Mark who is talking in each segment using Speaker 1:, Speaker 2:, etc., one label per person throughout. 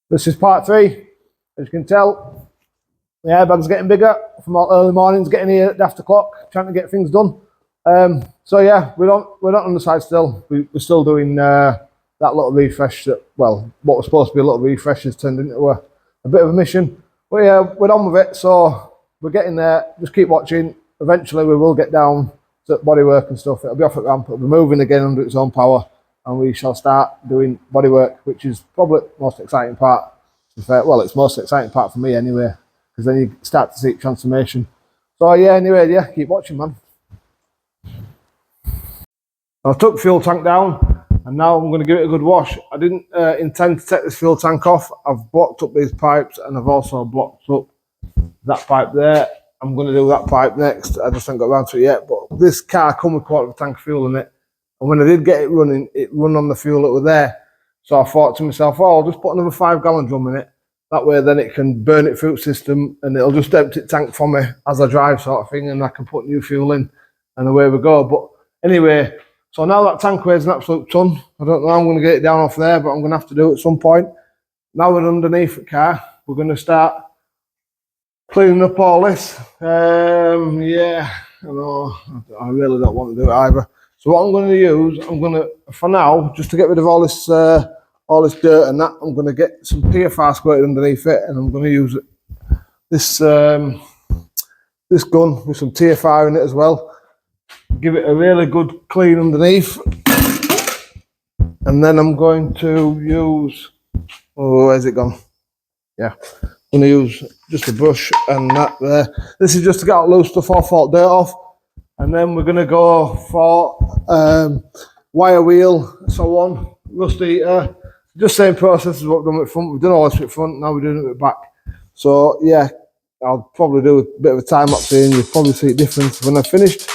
Speaker 1: This is part 3. As you can tell, the airbag's getting bigger from all early mornings, getting here at after clock, trying to get things done. So yeah, we're not on the side still. We're still doing that little refresh. Well, what was supposed to be a little refresh has turned into a bit of a mission. But yeah, we're on with it. So we're getting there. Just keep watching. Eventually, we will get down to bodywork and stuff. It'll be off at ramp. It'll be moving again under its own power, and we shall start doing bodywork, which is probably the most exciting part. Well, it's the most exciting part for me anyway, because then you start to see transformation. So yeah, anyway, yeah, keep watching, man. I took the fuel tank down, and now I'm going to give it a good wash. I didn't intend to take this fuel tank off. I've blocked up these pipes, and I've also blocked up that pipe there. I'm going to do that pipe next. I just haven't got around to it yet. But this car come with a quarter of a tank of fuel in it, and when I did get it running, it run on the fuel that was there. So I thought to myself, oh, I'll just put another 5-gallon drum in it. That way, then it can burn it through the system, and it'll just empty the tank for me as I drive, sort of thing, and I can put new fuel in, and away we go. But anyway. So now that tank weighs an absolute ton. I don't know how I'm going to get it down off there, but I'm going to have to do it at some point. Now we're underneath the car, we're going to start cleaning up all this. Yeah, I know, I really don't want to do it either. So what I'm going to use, for now, just to get rid of all this dirt and that, I'm going to get some PFR squirted underneath it, and I'm going to use this gun with some TFR in it as well. Give it a really good clean underneath, and then I'm going to use, oh, where's it gone? Yeah, I'm going to use just a brush and that there. This is just to get out loose stuff off, all dirt off, and then we're going to go for wire wheel, so on, rust eater, just same process as what we've done with front. We've done all this with front, now we're doing it with back. So yeah, I'll probably do a bit of a time lapse here, and you'll probably see a difference when I've finished.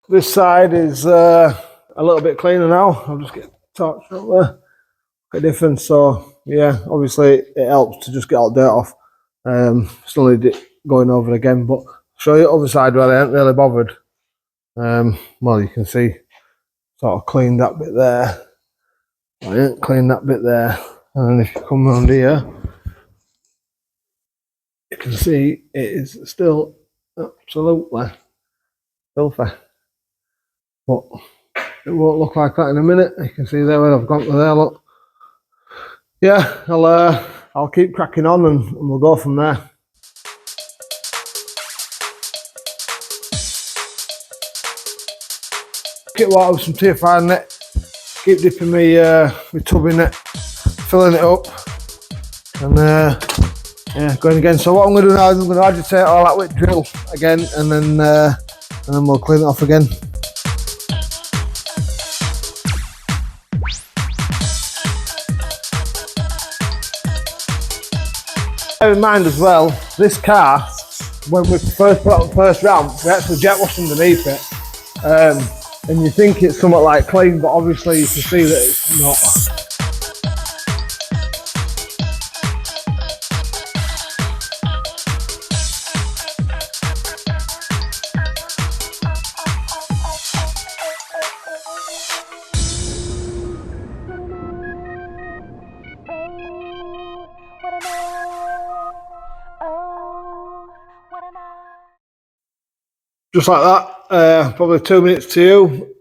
Speaker 1: This side is a little bit cleaner now. I'll just get torched up there. Quite different. So yeah, obviously it helps to just get all the dirt off. Still need it going over again, but I'll show you the other side where I ain't really bothered. Well, you can see sort of cleaned that bit there. I ain't cleaned that bit there. And then if you come around here, you can see it is still absolutely filthy. But it won't look like that in a minute. You can see there where I've gone to there, look. Yeah, I'll keep cracking on and we'll go from there. Get water with some TFR in it. Keep dipping my tub in it, filling it up, and yeah, going again. So what I'm going to do now is I'm going to agitate all that with drill again, and then we'll clean it off again. Bear in mind as well, this car, when we first put it on the first ramp, we actually jet washed underneath it. And you think it's somewhat like clean, but obviously you can see that it's not. Just like that, probably 2 minutes to you,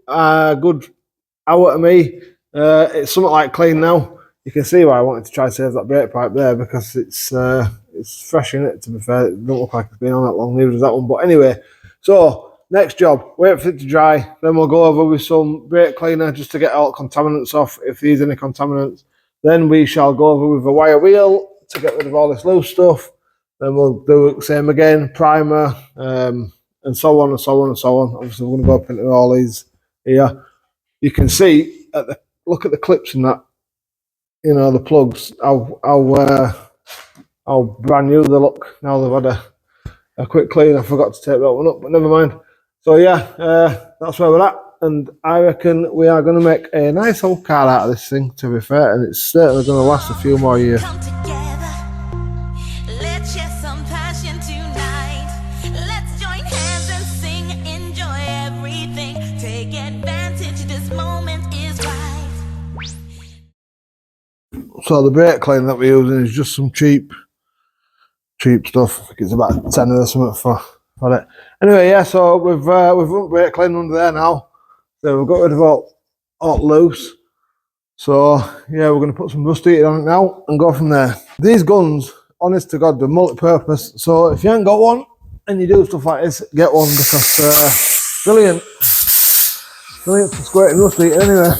Speaker 1: good hour to me. It's somewhat like clean now. You can see why I wanted to try to save that brake pipe there, because it's fresh in it, to be fair. It doesn't look like it's been on that long, neither does that one. But anyway, so next job, wait for it to dry, then we'll go over with some brake cleaner just to get all contaminants off, if there's any contaminants. Then we shall go over with a wire wheel to get rid of all this loose stuff. Then we'll do the same again, primer, and so on and so on and so on. Obviously, we're going to go up into all these here. You can see look at the clips in that. You know, the plugs. How brand new they look now they've had a quick clean. I forgot to take that one up, but never mind. So yeah, that's where we're at, and I reckon we are going to make a nice old car out of this thing, to be fair, and it's certainly going to last a few more years. So the brake clean that we're using is just some cheap stuff. I think it's about a tenner or something for it. Anyway, yeah, so we've run brake clean under there now. So we've got rid of all loose. So yeah, we're going to put some rust heater on it now and go from there. These guns, honest to God, they're multi-purpose. So if you ain't got one and you do stuff like this, get one, because brilliant for squirting rust heater anyway.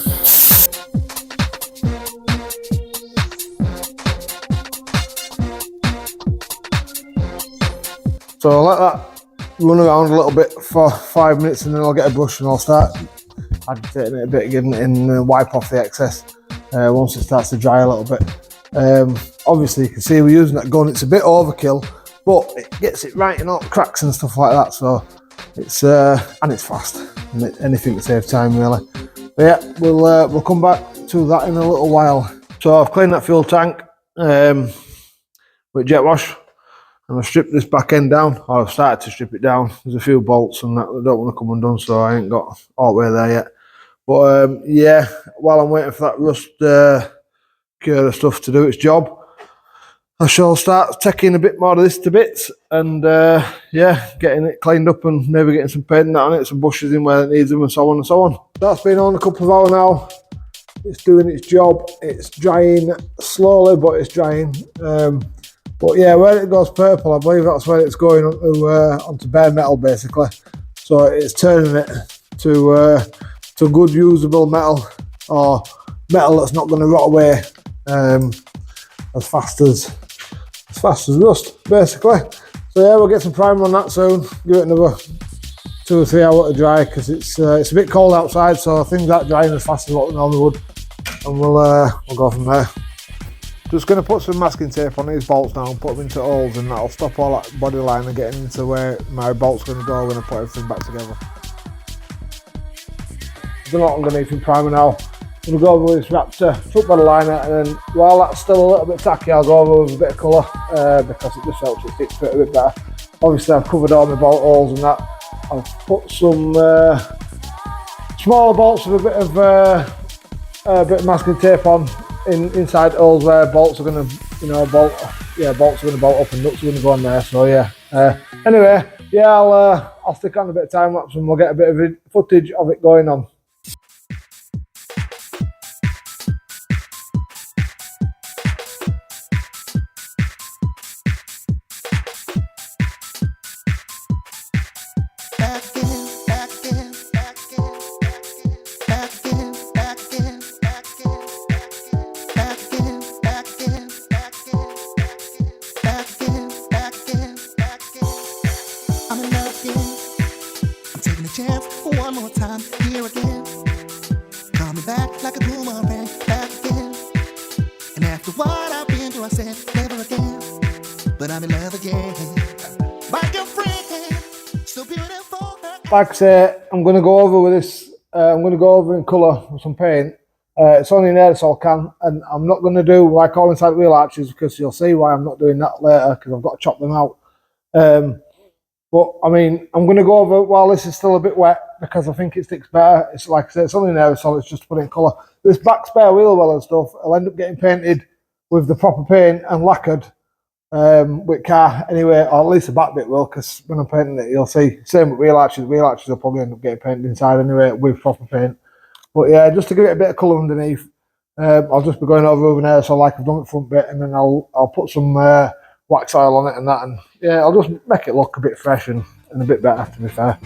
Speaker 1: So I'll let that run around a little bit for 5 minutes, and then I'll get a brush and I'll start agitating it a bit again and wipe off the excess once it starts to dry a little bit. Obviously you can see we're using that gun. It's a bit overkill, but it gets it right in all the cracks and stuff like that. So it's and it's fast, and anything to save time really. But yeah, we'll come back to that in a little while. So I've cleaned that fuel tank with jet wash. And I've stripped this back end down, or I've started to strip it down. There's a few bolts and that don't want to come undone, so I ain't got all the way there yet. But yeah, while I'm waiting for that rust cure stuff to do its job, I shall start taking a bit more of this to bits and yeah, getting it cleaned up and maybe getting some paint on it, some bushes in where it needs them, and so on and so on. That's been on a couple of hours now. It's doing its job. It's drying slowly, but it's drying. But yeah, where it goes purple, I believe that's where it's going onto bare metal, basically. So it's turning it to good usable metal, or metal that's not going to rot away as fast as rust, basically. So yeah, we'll get some primer on that soon. Give it another 2 or 3 hours to dry, because it's a bit cold outside, so things aren't drying as fast as what they normally would, and we'll go from there. Just going to put some masking tape on these bolts now and put them into holes, and that'll stop all that body liner getting into where my bolt's going to go when I put everything back together. I've done a lot underneath in primer now. I'm going to go over with this Raptor foot body liner, and then while that's still a little bit tacky, I'll go over with a bit of colour because it just helps it stick to it a bit better. Obviously I've covered all my bolt holes and that. I've put some smaller bolts with a bit of masking tape on inside holes where bolts are going to, bolts are going to bolt up and nuts are going to go on there. So yeah. Anyway, yeah, I'll stick on a bit of time lapse and we'll get a bit of footage of it going on.
Speaker 2: One more time, here again. Coming back like a boomerang, back again. And after what I've been through, I said never again. But I'm in love again. My girlfriend, so beautiful.
Speaker 1: Like I say, I'm going to go over with this. I'm going to go over in colour with some paint. It's only an aerosol can, and I'm not going to do like all inside wheel arches, because you'll see why I'm not doing that later, because I've got to chop them out. But I mean, I'm going to go over while this is still a bit wet, because I think it sticks better. It's like I said, it's only an aerosol, it's just to put it in colour. This back spare wheel well and stuff, I'll end up getting painted with the proper paint and lacquered with car anyway, or at least the back bit will, because when I'm painting it, you'll see. Same with wheel arches will probably end up getting painted inside anyway with proper paint. But yeah, just to give it a bit of colour underneath, I'll just be going over with an aerosol like I've done the front bit, and then I'll put some wax oil on it and that, and yeah, I'll just make it look a bit fresh and a bit better, to be fair.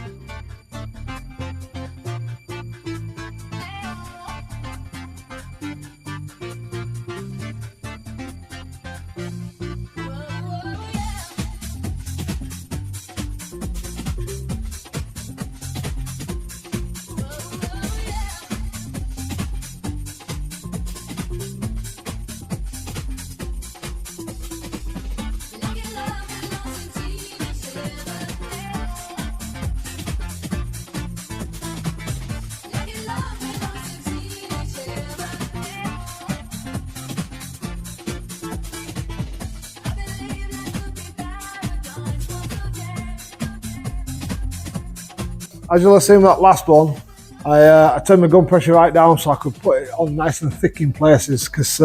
Speaker 1: as you'll have seen that last one, I turned my gun pressure right down so I could put it on nice and thick in places, because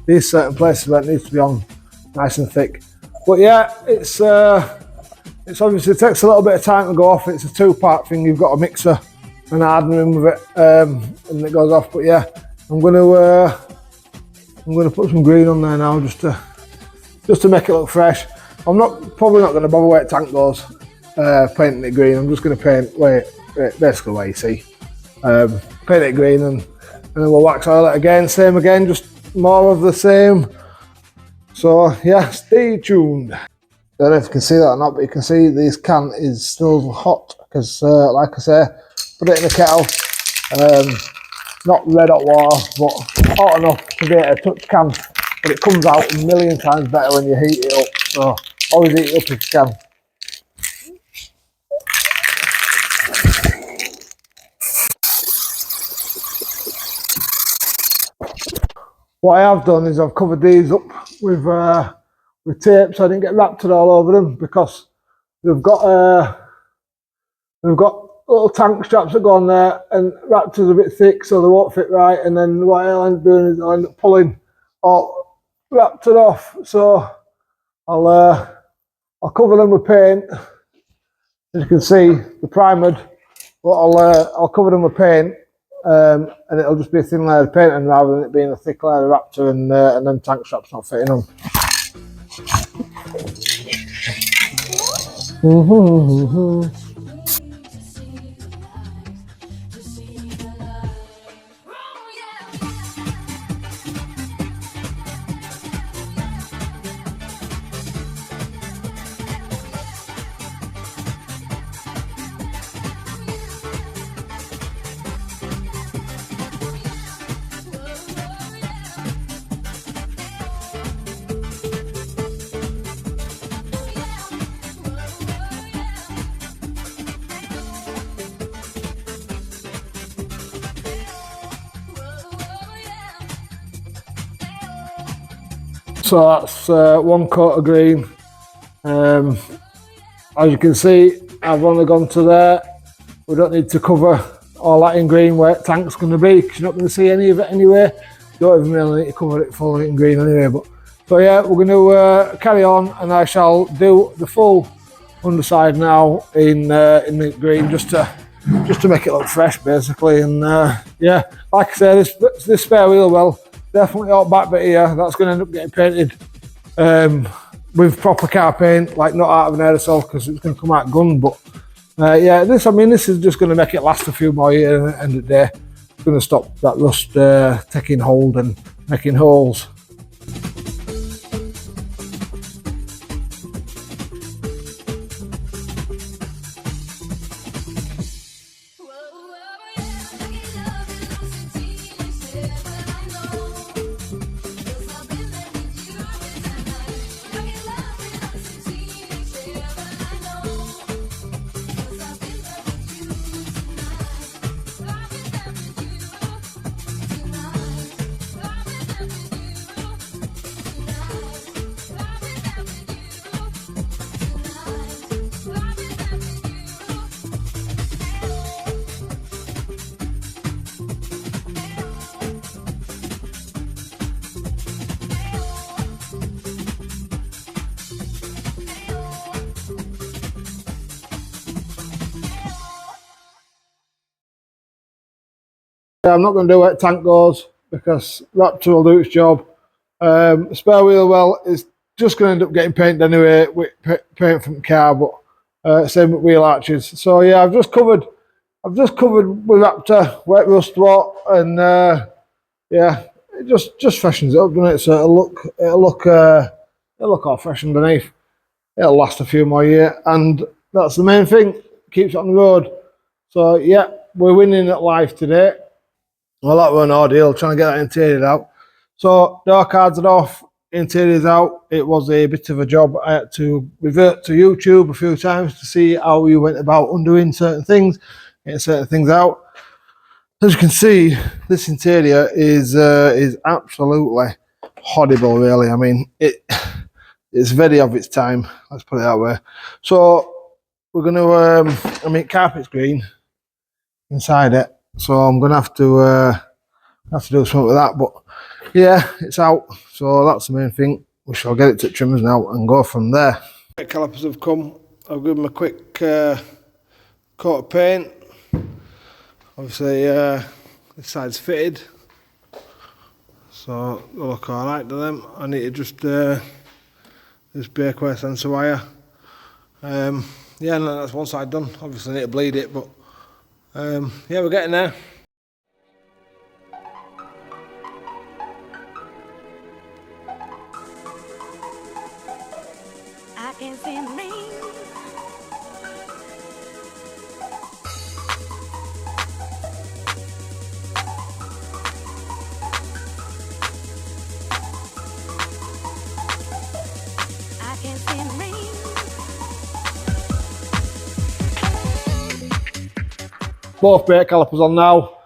Speaker 1: these certain places where it needs to be on nice and thick. But yeah, it's obviously it takes a little bit of time to go off. It's a two-part thing. You've got a mixer and hardening with it, and it goes off. But yeah, I'm gonna put some green on there now just to make it look fresh. I'm probably not gonna bother where tank goes, painting it green. I'm just gonna paint basically where you see, paint it green, and then we'll wax oil it again. Same again, just more of the same. So yeah, stay tuned. I don't know if you can see that or not, but you can see this can is still hot because, like I say, put it in the kettle. Not red hot water, but hot enough to be able to touch can. But it comes out a million times better when you heat it up. So always heat it up if you can. What I have done is I've covered these up with tape so I didn't get raptured all over them, because they've got little tank straps that go on there, and raptors a bit thick so they won't fit right, and then what I'll end up doing is I'll end up pulling all raptured off. So I'll cover them with paint. As you can see, they're primered, but I'll cover them with paint. And it'll just be a thin layer of painting rather than it being a thick layer of raptor and then tank straps not fitting on. So that's one coat of green. As you can see, I've only gone to there. We don't need to cover all that in green where the tank's going to be, because you're not going to see any of it anyway. You don't even really need to cover it full in green anyway. But so yeah, we're going to carry on, and I shall do the full underside now in the green, just to make it look fresh basically. And yeah, like I say, this spare wheel well, definitely all back bit here, that's going to end up getting painted with proper car paint, like not out of an aerosol, because it's going to come out gun. But yeah, this is just going to make it last a few more years, and at the end of the day, it's going to stop that rust taking hold and making holes. I'm not going to do where tank goes, because Raptor will do its job. Spare wheel well is just going to end up getting painted anyway with paint from the car, but same with wheel arches. So yeah, I've just covered with Raptor, wet rust what, and yeah, it just freshens it up, doesn't it? So it'll look all fresh underneath. It'll last a few more years, and that's the main thing. Keeps it on the road. So yeah, we're winning at life today. Well, that was an ordeal trying to get that interior out. So door cards are off, interior's out. It was a bit of a job. I had to revert to YouTube a few times to see how you went about undoing certain things, getting certain things out. As you can see, this interior is absolutely horrible, really. I mean, it's very of its time, let's put it that way. So we're going to, I mean, carpet's green. inside it. So I'm gonna have to do something with that. But yeah, it's out. So that's the main thing. We shall get it to trimmers now and go from there. Calipers have come. I'll give them a quick coat of paint. Obviously, this side's fitted, so they'll look alright to them. I need to just this breakaway sensor wire. Yeah, and that's one side done. Obviously, I need to bleed it, but yeah, we're getting there.
Speaker 2: I can see the rain. I can see the rain.
Speaker 1: Both brake calipers on now.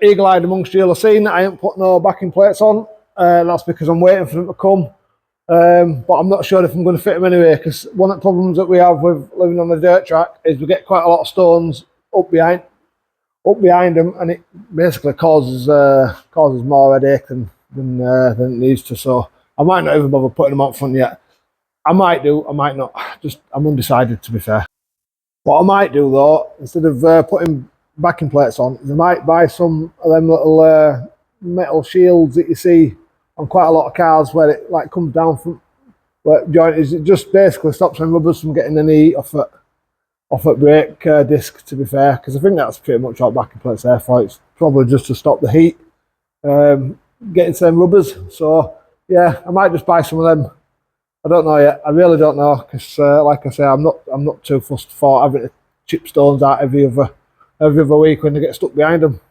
Speaker 1: Eagle-eyed amongst you will have seen that I ain't put no backing plates on. That's because I'm waiting for them to come. But I'm not sure if I'm going to fit them anyway, because one of the problems that we have with living on the dirt track is we get quite a lot of stones up behind them, and it basically causes more headache than it needs to. So I might not even bother putting them up front yet. I might do, I might not. I'm undecided, to be fair. What I might do though, instead of putting backing plates on, is I might buy some of them little metal shields that you see on quite a lot of cars, where it like comes down from where the joint is. It just basically stops them rubbers from getting any heat off at brake disc, to be fair, because I think that's pretty much what backing plates there for. It's probably just to stop the heat getting to them rubbers. So yeah, I might just buy some of them. I don't know yet. I really don't know, because like I say, I'm not too fussed for having to chip stones out every other week when they get stuck behind them.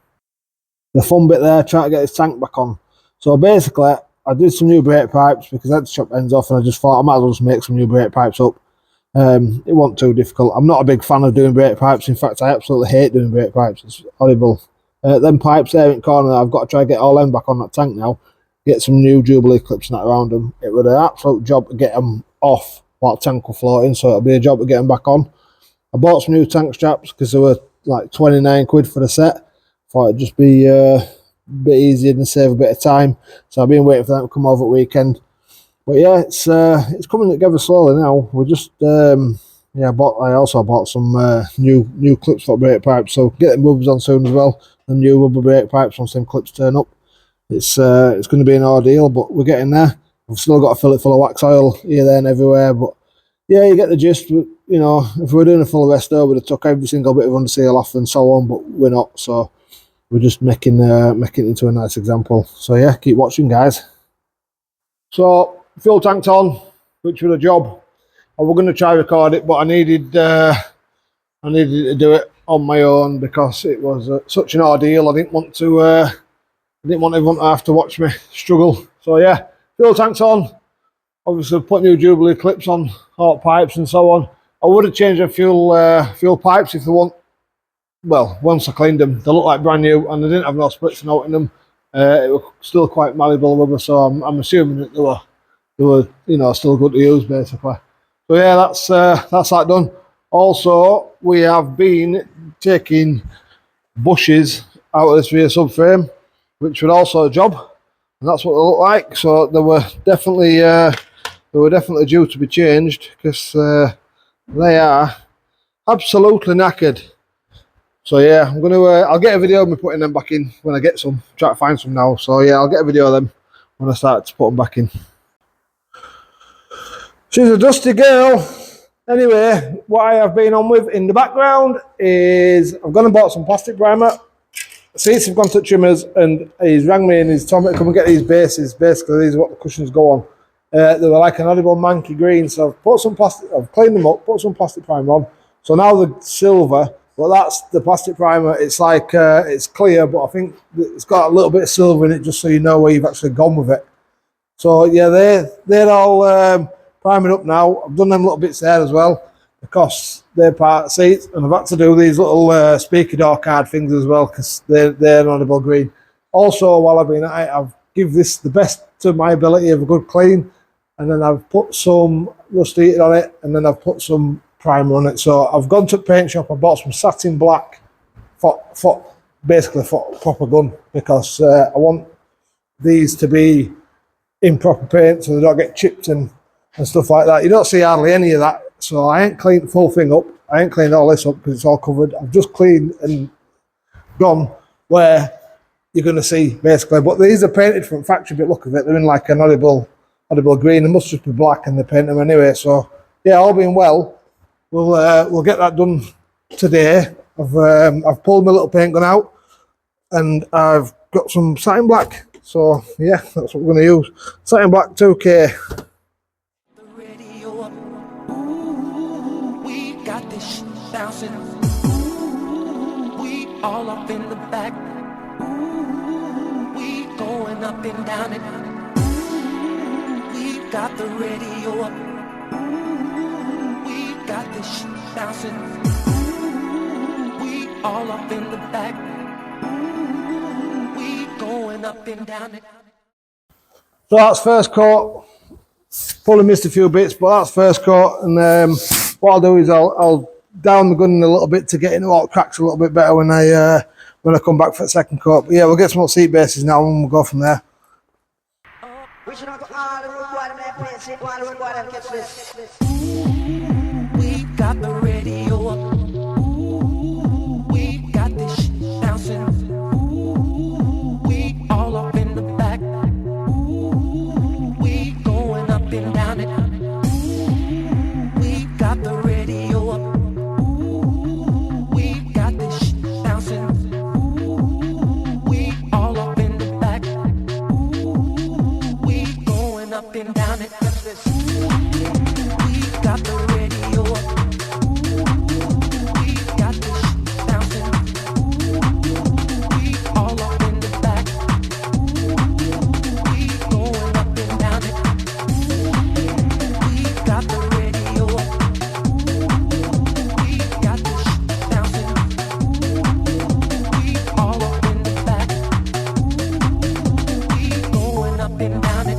Speaker 1: The fun bit there, trying to get this tank back on. So basically, I did some new brake pipes because I had to chop ends off, and I just thought I might as well just make some new brake pipes up. It wasn't too difficult. I'm not a big fan of doing brake pipes. In fact, I absolutely hate doing brake pipes. It's horrible. Them pipes there in the corner, I've got to try to get all them back on that tank now. Get some new Jubilee clips and that around them. It was an absolute job to get them off while the tank was floating, so it'll be a job to get them back on. I bought some new tank straps because they were like 29 quid for the set. Thought it'd just be a bit easier and save a bit of time. So I've been waiting for them to come over at weekend. But yeah, it's coming together slowly now. We're just I also bought some new clips for brake pipes, so get them rubbers on soon as well. The new rubber brake pipes once them clips turn up. It's going to be an ordeal, but we're getting there. We've still got to fill it full of wax oil here, there, and everywhere. But yeah, you get the gist. You know, if we're doing a full resto, we'd have took every single bit of underseal off and so on, but we're not. So we're just making it into a nice example. So yeah, keep watching, guys. So fuel tank's on, which was a job. I was going to try record it, but I needed to do it on my own because it was such an ordeal. I didn't want everyone to have to watch me struggle. So yeah, fuel tank's on. Obviously put new Jubilee clips on, hot pipes and so on. I would have changed the fuel pipes if they want. Well, once I cleaned them, they look like brand new, and they didn't have no splits out in them. It was still quite malleable rubber, so I'm assuming that they were still good to use basically. So yeah, that's that done. Also, we have been taking bushes out of this rear subframe, which was also a job, and that's what they look like. So they were definitely due to be changed, because they are absolutely knackered. So yeah, I'll get a video of me putting them back in when I get some. Try to find some now. So yeah, I'll get a video of them when I start to put them back in. She's a dusty girl. Anyway, what I have been on with in the background is I've gone and bought some plastic primer. Seats have gone to trimmers, and he's rang me and he's told me to come and get these bases. Basically, these are what the cushions go on. They were like an audible manky green, so I've cleaned them up, put some plastic primer on. So now the silver, well, that's the plastic primer. It's like it's clear, but I think it's got a little bit of silver in it, just so you know where you've actually gone with it. So yeah, they're all priming up now. I've done them little bits there as well, because they're part of the seats, and I've had to do these little speaker door card things as well, because they're audible green. Also, while I've been at it, I've give this the best to my ability of a good clean, and then I've put some rust heated on it, and then I've put some primer on it. So I've gone to the paint shop, I bought some satin black basically for proper gun, because I want these to be in proper paint so they don't get chipped and stuff like that. You don't see hardly any of that, so I ain't cleaned the full thing up. I ain't cleaned all this up because it's all covered. I've just cleaned and gone where you're going to see basically, but these are painted from factory, but look at it, they're in like an audible green. They must just be black and they paint them anyway. So yeah, all being well, we'll get that done today. I've pulled my little paint gun out and I've got some satin black. So yeah, that's what we're going to use. Satin black 2K.
Speaker 2: The radio up. Ooh, we got this shit bouncing. Ooh, we all up in the back. Ooh, we going up and down it. Ooh, we got the radio up. Ooh, we got this shit bouncing. Ooh, we all up in the back. Ooh, we going up and down it.
Speaker 1: So that's first coat. Probably missed a few bits, but that's first coat. And what I'll do is I'll down the gun a little bit to get into all cracks a little bit better when I come back for the second coat. But yeah, we'll get some more seat bases now and we'll go from there.
Speaker 2: We got the radio up. Ooh, we got this shit bouncing. Ooh, we all up in the back. Ooh, we going up and down it. Ooh, we got the radio up. Ooh, we got this shit bouncing. Ooh, we all up in the back. Ooh, we going up and down it. We got the radio up. We got this shit bouncing. We all up in the back. We going up and down it. We got the radio up. We got this shit bouncing. We all up in the back. We going up and down it.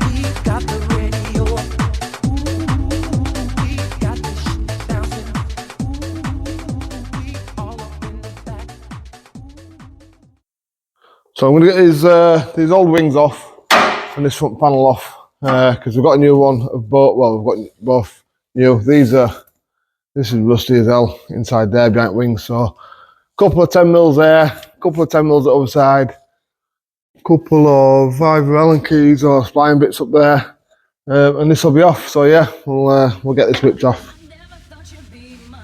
Speaker 2: We got the radio up. We got this shit bouncing. We all up in the back.
Speaker 1: So I'm going to get these old wings off and this front panel off because we've got a new one of both. Well, we've got both new. This is rusty as hell inside there, giant wings. So a couple of 10 mils there, a couple of 10 mils the other side, a couple of either Allen keys or spline bits up there, and this will be off. So yeah, we'll get this whipped off.
Speaker 3: Never thought you'd be mine.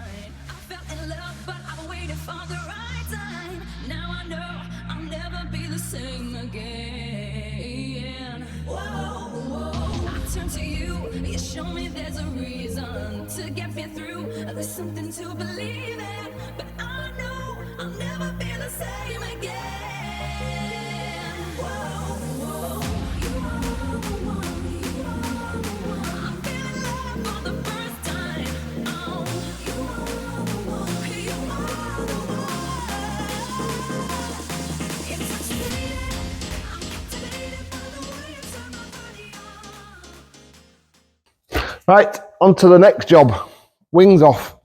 Speaker 3: I fell in love, but I waited for the right time. Now I know I'll never be the same again. Whoa, whoa. I turn to you. You show me there's a reason to get me through. There's something to believe in, but I know I'll never be the same again. Whoa, whoa. You are the one. You are the one. I'm feeling love for the first time. Oh, you are the one. You are the one. It's fascinating. I'm captivated by the way you turn my body on.
Speaker 1: Right, on to the next job. Wings off.